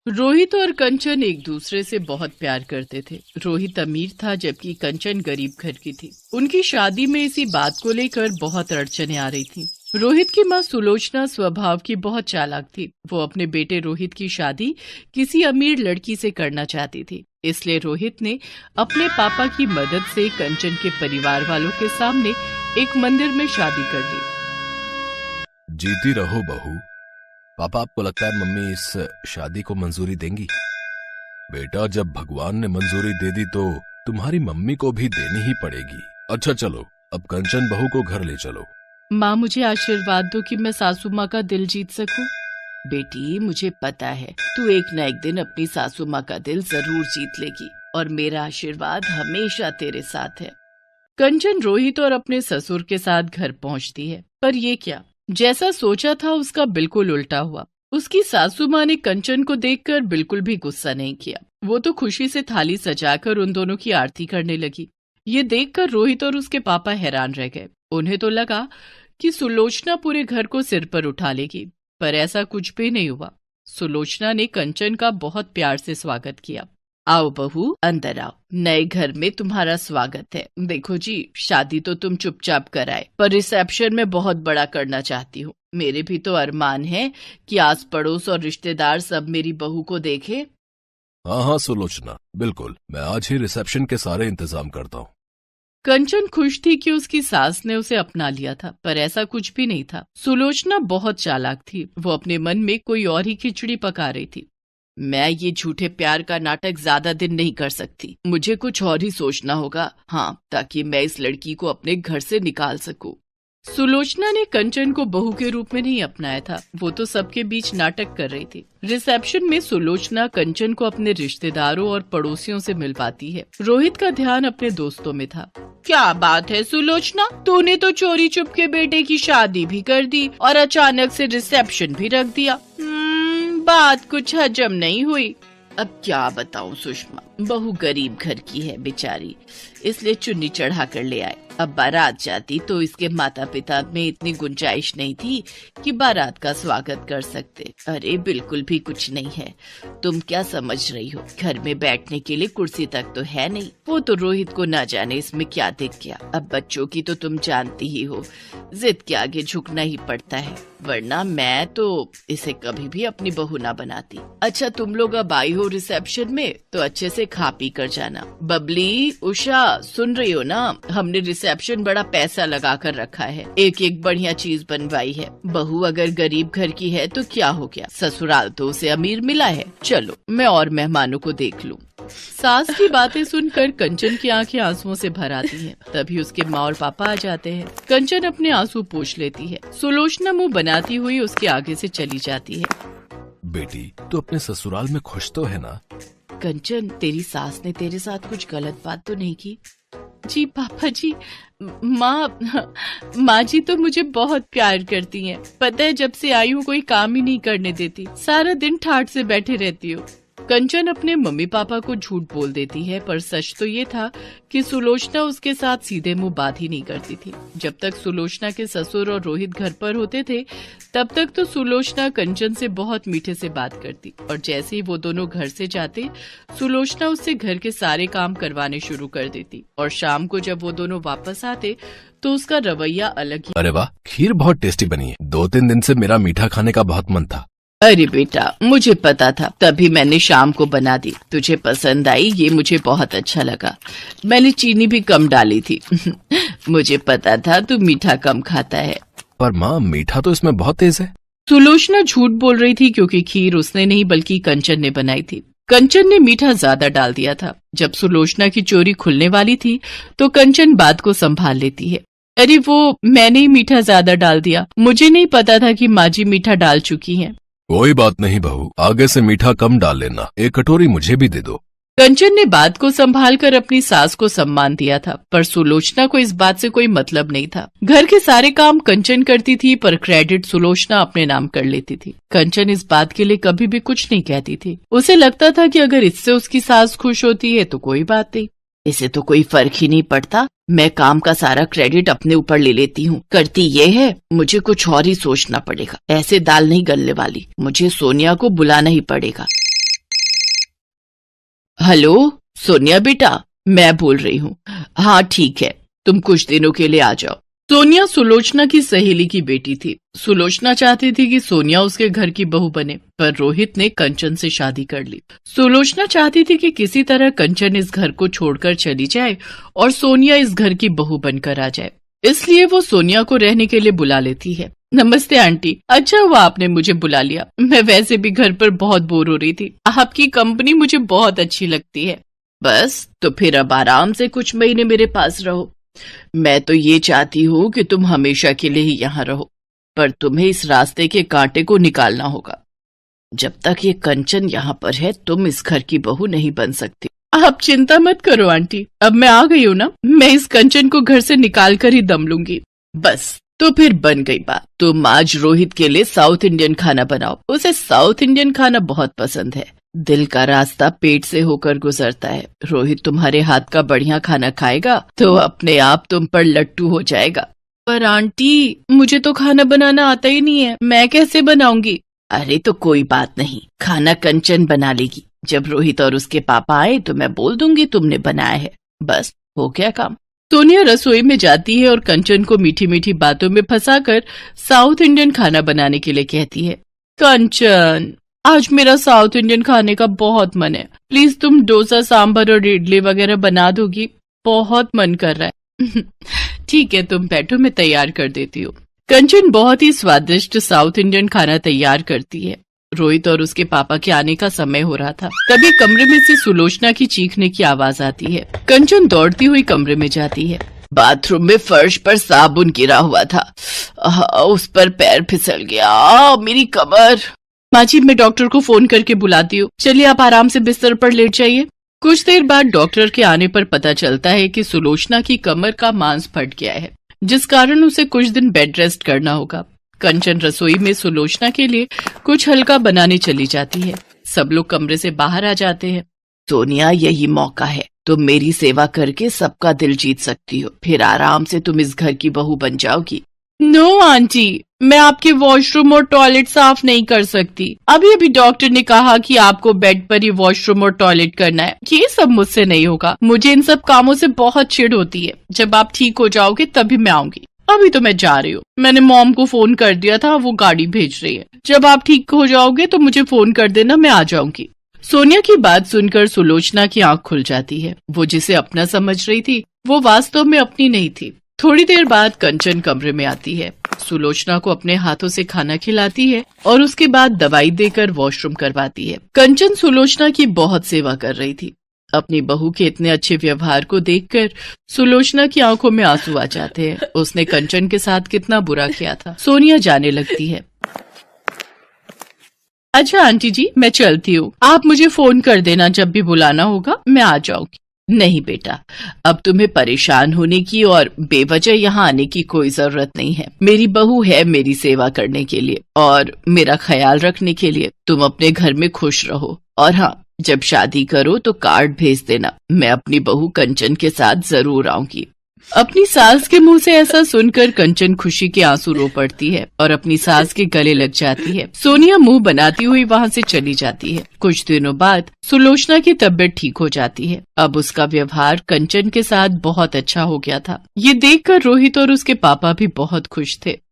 रोहित और कंचन एक दूसरे से बहुत प्यार करते थे। रोहित अमीर था जबकि कंचन गरीब घर की थी। उनकी शादी में इसी बात को लेकर बहुत अड़चनें आ रही थी। रोहित की माँ सुलोचना स्वभाव की बहुत चालाक थी। वो अपने बेटे रोहित की शादी किसी अमीर लड़की से करना चाहती थी। इसलिए रोहित ने अपने पापा की मदद से कंचन के परिवार वालों के सामने एक मंदिर में शादी कर ली। जीती रहो बहू। पापा, आपको लगता है मम्मी इस शादी को मंजूरी देंगी? बेटा, जब भगवान ने मंजूरी दे दी तो तुम्हारी मम्मी को भी देनी ही पड़ेगी। अच्छा चलो, अब कंचन बहू को घर ले चलो। माँ, मुझे आशीर्वाद दो कि मैं सासू माँ का दिल जीत सकूं। बेटी, मुझे पता है तू एक न एक दिन अपनी सासू माँ का दिल जरूर जीत लेगी और मेरा आशीर्वाद हमेशा तेरे साथ है। कंचन रोहित और अपने ससुर के साथ घर पहुँचती है, पर ये क्या, जैसा सोचा था उसका बिल्कुल उल्टा हुआ। उसकी सासू माँ ने कंचन को देखकर बिल्कुल भी गुस्सा नहीं किया। वो तो खुशी से थाली सजाकर उन दोनों की आरती करने लगी। ये देखकर रोहित और उसके पापा हैरान रह गए। उन्हें तो लगा कि सुलोचना पूरे घर को सिर पर उठा लेगी, पर ऐसा कुछ भी नहीं हुआ। सुलोचना ने कंचन का बहुत प्यार से स्वागत किया। आओ बहू, अंदर आओ, नए घर में तुम्हारा स्वागत है। देखो जी, शादी तो तुम चुपचाप कराए, पर रिसेप्शन में बहुत बड़ा करना चाहती हूँ। मेरे भी तो अरमान है कि आस पड़ोस और रिश्तेदार सब मेरी बहू को देखे। हाँ हाँ सुलोचना, बिल्कुल, मैं आज ही रिसेप्शन के सारे इंतजाम करता हूँ। कंचन खुश थी कि उसकी सास ने उसे अपना लिया था, पर ऐसा कुछ भी नहीं था। सुलोचना बहुत चालाक थी। वो अपने मन में कोई और ही खिचड़ी पका रही थी। मैं ये झूठे प्यार का नाटक ज्यादा दिन नहीं कर सकती। मुझे कुछ और ही सोचना होगा, हाँ, ताकि मैं इस लड़की को अपने घर से निकाल सकूं। सुलोचना ने कंचन को बहू के रूप में नहीं अपनाया था। वो तो सबके बीच नाटक कर रही थी। रिसेप्शन में सुलोचना कंचन को अपने रिश्तेदारों और पड़ोसियों से मिलवाती है। रोहित का ध्यान अपने दोस्तों में था। क्या बात है सुलोचना, तूने तो चोरी चुपके बेटे की शादी भी कर दी और अचानक से रिसेप्शन भी रख दिया। बात कुछ हजम नहीं हुई। अब क्या बताऊं सुषमा, बहू गरीब घर की है बेचारी, इसलिए चुन्नी चढ़ा कर ले आए। अब बारात जाती तो इसके माता पिता में इतनी गुंजाइश नहीं थी कि बारात का स्वागत कर सकते। अरे बिल्कुल भी कुछ नहीं है, तुम क्या समझ रही हो, घर में बैठने के लिए कुर्सी तक तो है नहीं। वो तो रोहित को ना जाने इसमें क्या दिख गया। अब बच्चों की तो तुम जानती ही हो, जिद के आगे झुकना ही पड़ता है, वरना मैं तो इसे कभी भी अपनी बहू ना बनाती। अच्छा, तुम लोग अब आई हो रिसेप्शन में तो अच्छे से खा पी कर जाना। बबली, उषा, सुन रही हो ना, हमने रिसेप्शन बड़ा पैसा लगा कर रखा है, एक एक बढ़िया चीज बनवाई है। बहू अगर गरीब घर की है तो क्या हो गया, ससुराल तो उसे अमीर मिला है। चलो मैं और मेहमानों को देख लूं। सास की बातें सुनकर कंचन की आंखें आंसुओं से भर आती हैं। तभी उसके माँ और पापा आ जाते हैं। कंचन अपने आंसू पोंछ लेती है। सुलोचना मुंह बनाती हुई उसके आगे से चली जाती है। बेटी, तू अपने ससुराल में खुश तो है ना? कंचन, तेरी सास ने तेरे साथ कुछ गलत बात तो नहीं की? जी पापा जी, माँ जी तो मुझे बहुत प्यार करती हैं। पता है, जब से आई हूँ कोई काम ही नहीं करने देती, सारा दिन ठाठ से बैठे रहती हूँ। कंचन अपने मम्मी पापा को झूठ बोल देती है, पर सच तो ये था कि सुलोचना उसके साथ सीधे मुंह बात ही नहीं करती थी। जब तक सुलोचना के ससुर और रोहित घर पर होते थे, तब तक तो सुलोचना कंचन से बहुत मीठे से बात करती, और जैसे ही वो दोनों घर से जाते, सुलोचना उससे घर के सारे काम करवाने शुरू कर देती। और शाम को जब वो दोनों वापस आते तो उसका रवैया अलग ही। अरे वाह, खीर बहुत टेस्टी बनी है। 2-3 दिन से मेरा मीठा खाने का बहुत मन था। अरे बेटा, मुझे पता था, तभी मैंने शाम को बना दी। तुझे पसंद आई, ये मुझे बहुत अच्छा लगा। मैंने चीनी भी कम डाली थी। मुझे पता था तू मीठा कम खाता है। पर माँ, मीठा तो इसमें बहुत तेज है। सुलोचना झूठ बोल रही थी, क्योंकि खीर उसने नहीं बल्कि कंचन ने बनाई थी। कंचन ने मीठा ज्यादा डाल दिया था। जब सुलोचना की चोरी खुलने वाली थी तो कंचन बात को संभाल लेती है। अरे वो मैंने ही मीठा ज्यादा डाल दिया, मुझे नहीं पता था कि माँ जी मीठा डाल चुकी हैं। कोई बात नहीं बहू, आगे से मीठा कम डाल लेना। एक कटोरी मुझे भी दे दो। कंचन ने बात को संभालकर अपनी सास को सम्मान दिया था, पर सुलोचना को इस बात से कोई मतलब नहीं था। घर के सारे काम कंचन करती थी, पर क्रेडिट सुलोचना अपने नाम कर लेती थी। कंचन इस बात के लिए कभी भी कुछ नहीं कहती थी। उसे लगता था कि अगर इससे उसकी सास खुश होती है तो कोई बात नहीं, इसे तो कोई फर्क ही नहीं पड़ता। मैं काम का सारा क्रेडिट अपने ऊपर ले लेती हूँ। करती ये है, मुझे कुछ और ही सोचना पड़ेगा। ऐसे दाल नहीं गलने वाली, मुझे सोनिया को बुलाना ही पड़ेगा। हेलो सोनिया बेटा, मैं बोल रही हूँ। हाँ ठीक है, तुम कुछ दिनों के लिए आ जाओ। सोनिया सुलोचना की सहेली की बेटी थी। सुलोचना चाहती थी कि सोनिया उसके घर की बहू बने, पर रोहित ने कंचन से शादी कर ली। सुलोचना चाहती थी कि किसी तरह कंचन इस घर को छोड़कर चली जाए और सोनिया इस घर की बहू बनकर आ जाए, इसलिए वो सोनिया को रहने के लिए बुला लेती है। नमस्ते आंटी, अच्छा हुआ आपने मुझे बुला लिया। मैं वैसे भी घर पर बहुत बोर हो रही थी, आपकी कंपनी मुझे बहुत अच्छी लगती है। बस तो फिर अब आराम से कुछ महीने मेरे पास रहो। मैं तो ये चाहती हूँ कि तुम हमेशा के लिए ही यहाँ रहो, पर तुम्हें इस रास्ते के कांटे को निकालना होगा। जब तक ये कंचन यहाँ पर है, तुम इस घर की बहू नहीं बन सकती। आप चिंता मत करो आंटी, अब मैं आ गई हूँ ना, मैं इस कंचन को घर से निकाल कर ही दम लूंगी। बस तो फिर बन गई बात। तुम आज रोहित के लिए साउथ इंडियन खाना बनाओ, उसे साउथ इंडियन खाना बहुत पसंद है। दिल का रास्ता पेट से होकर गुजरता है। रोहित तुम्हारे हाथ का बढ़िया खाना खाएगा तो अपने आप तुम पर लट्टू हो जाएगा। पर आंटी, मुझे तो खाना बनाना आता ही नहीं है, मैं कैसे बनाऊंगी? अरे तो कोई बात नहीं, खाना कंचन बना लेगी। जब रोहित और उसके पापा आए तो मैं बोल दूंगी तुमने बनाया है, बस हो गया काम। सोनिया रसोई में जाती है और कंचन को मीठी मीठी बातों में फंसाकर साउथ इंडियन खाना बनाने के लिए कहती है। कंचन, आज मेरा साउथ इंडियन खाने का बहुत मन है, प्लीज तुम डोसा सांभर और इडली वगैरह बना दोगी, बहुत मन कर रहा है। ठीक है, तुम बैठो, मैं तैयार कर देती हूँ। कंचन बहुत ही स्वादिष्ट साउथ इंडियन खाना तैयार करती है। रोहित और उसके पापा के आने का समय हो रहा था, तभी कमरे में से सुलोचना की चीखने की आवाज आती है। कंचन दौड़ती हुई कमरे में जाती है। बाथरूम में फर्श पर साबुन गिरा हुआ था, उस पर पैर फिसल गया, मेरी कमर। माँ जी, मैं डॉक्टर को फोन करके बुलाती हूँ, चलिए आप आराम से बिस्तर पर लेट जाइए। कुछ देर बाद डॉक्टर के आने पर पता चलता है कि सुलोचना की कमर का मांस फट गया है, जिस कारण उसे कुछ दिन बेड रेस्ट करना होगा। कंचन रसोई में सुलोचना के लिए कुछ हल्का बनाने चली जाती है। सब लोग कमरे से बाहर आ जाते हैं। सोनिया, यही मौका है, तुम मेरी सेवा करके सबका दिल जीत सकती हो, फिर आराम से तुम इस घर की बहू बन जाओगी। नो आंटी, मैं आपके वॉशरूम और टॉयलेट साफ नहीं कर सकती। अभी अभी डॉक्टर ने कहा कि आपको बेड पर ही वॉशरूम और टॉयलेट करना है, ये सब मुझसे नहीं होगा। मुझे इन सब कामों से बहुत चिढ़ होती है। जब आप ठीक हो जाओगे तभी मैं आऊंगी, अभी तो मैं जा रही हूँ। मैंने मॉम को फोन कर दिया था, वो गाड़ी भेज रही है। जब आप ठीक हो जाओगे तो मुझे फोन कर देना, मैं आ जाऊंगी। सोनिया की बात सुनकर सुलोचना की आंख खुल जाती है। वो जिसे अपना समझ रही थी, वो वास्तव में अपनी नहीं थी। थोड़ी देर बाद कंचन कमरे में आती है, सुलोचना को अपने हाथों से खाना खिलाती है और उसके बाद दवाई देकर वॉशरूम करवाती है। कंचन सुलोचना की बहुत सेवा कर रही थी। अपनी बहू के इतने अच्छे व्यवहार को देखकर सुलोचना की आंखों में आंसू आ जाते हैं। उसने कंचन के साथ कितना बुरा किया था। सोनिया जाने लगती है। अच्छा आंटी जी, मैं चलती हूँ, आप मुझे फोन कर देना जब भी बुलाना होगा, मैं आ जाऊंगी। नहीं बेटा, अब तुम्हें परेशान होने की और बेवजह यहाँ आने की कोई जरूरत नहीं है। मेरी बहू है मेरी सेवा करने के लिए और मेरा ख्याल रखने के लिए। तुम अपने घर में खुश रहो, और हाँ, जब शादी करो तो कार्ड भेज देना, मैं अपनी बहू कंचन के साथ जरूर आऊंगी। अपनी सास के मुंह से ऐसा सुनकर कंचन खुशी के आंसू रो पड़ती है और अपनी सास के गले लग जाती है। सोनिया मुंह बनाती हुई वहाँ से चली जाती है। कुछ दिनों बाद सुलोचना की तबीयत ठीक हो जाती है। अब उसका व्यवहार कंचन के साथ बहुत अच्छा हो गया था। ये देखकर रोहित और उसके पापा भी बहुत खुश थे।